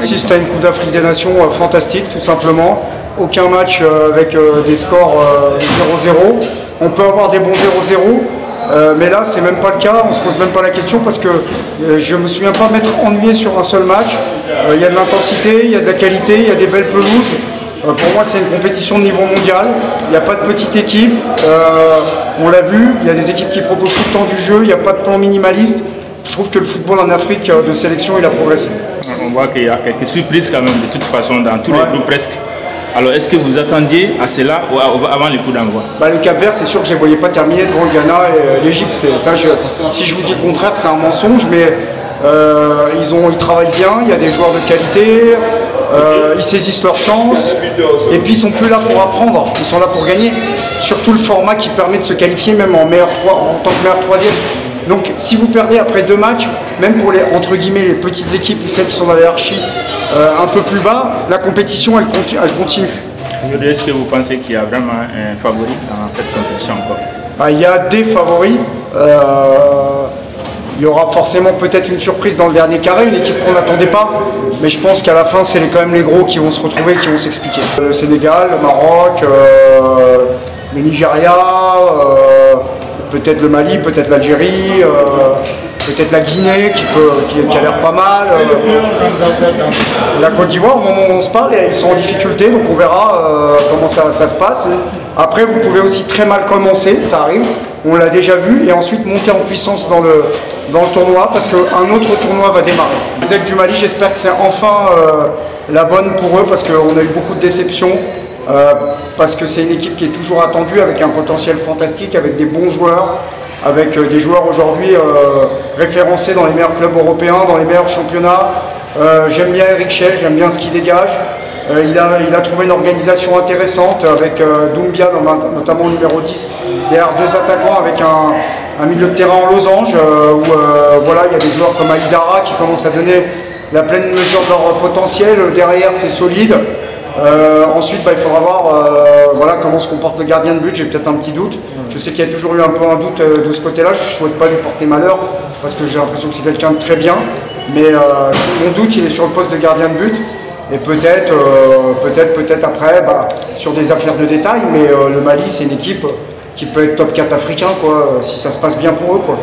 assiste à une Coupe d'Afrique des Nations fantastique, tout simplement. Aucun match avec des scores 0-0. On peut avoir des bons 0-0, mais là, c'est même pas le cas. On se pose même pas la question parce que je me souviens pas m'être ennuyé sur un seul match. Il y a de l'intensité, il y a de la qualité, il y a des belles pelouses. Pour moi, c'est une compétition de niveau mondial. Il n'y a pas de petite équipe. On l'a vu, il y a des équipes qui proposent tout le temps du jeu. Il n'y a pas de plan minimaliste. Je trouve que le football en Afrique de sélection, il a progressé. On voit qu'il y a quelques surprises quand même, de toute façon, dans tous les groupes presque. Alors, est-ce que vous attendiez à cela avant les coups d'envoi? Le Cap-Vert, c'est sûr que je ne les voyais pas terminer devant le Ghana et l'Égypte. Si je vous dis le contraire, c'est un mensonge, mais ils travaillent bien, il y a des joueurs de qualité, ils saisissent leur chance, et puis ils sont plus là pour apprendre, ils sont là pour gagner. Surtout le format qui permet de se qualifier même en tant que meilleur troisième. Donc si vous perdez après 2 matchs, même pour les, entre guillemets, les petites équipes ou celles qui sont dans la hiérarchie un peu plus bas, la compétition elle continue. Est-ce que vous pensez qu'il y a vraiment un favori dans cette compétition encore? Il y a des favoris. Il y aura forcément peut-être une surprise dans le dernier carré, une équipe qu'on n'attendait pas, mais je pense qu'à la fin c'est quand même les gros qui vont se retrouver, qui vont s'expliquer. Le Sénégal, le Maroc, le Nigeria, peut-être le Mali, peut-être l'Algérie, peut-être la Guinée qui a l'air pas mal. La Côte d'Ivoire, au moment où on se parle, ils sont en difficulté, donc on verra comment ça se passe. Après, vous pouvez aussi très mal commencer, ça arrive, on l'a déjà vu, et ensuite monter en puissance dans le tournoi, parce qu'un autre tournoi va démarrer. Les Aigles du Mali, j'espère que c'est enfin la bonne pour eux, parce qu'on a eu beaucoup de déceptions. Parce que c'est une équipe qui est toujours attendue, avec un potentiel fantastique, avec des bons joueurs, avec des joueurs aujourd'hui référencés dans les meilleurs clubs européens, dans les meilleurs championnats. J'aime bien Eric Schell, j'aime bien ce qu'il dégage. Il a trouvé une organisation intéressante avec Doumbia, notamment au numéro 10, derrière 2 attaquants avec un milieu de terrain en losange où voilà, il y a des joueurs comme Aïdara qui commencent à donner la pleine mesure de leur potentiel. Derrière, c'est solide. Ensuite, il faudra voir voilà, comment se comporte le gardien de but. J'ai peut-être un petit doute. Je sais qu'il y a toujours eu un peu un doute de ce côté-là. Je ne souhaite pas lui porter malheur parce que j'ai l'impression que c'est quelqu'un de très bien. Mais mon doute, il est sur le poste de gardien de but. Et peut-être après, sur des affaires de détail. Mais le Mali, c'est une équipe qui peut être top 4 africain, quoi, si ça se passe bien pour eux, quoi.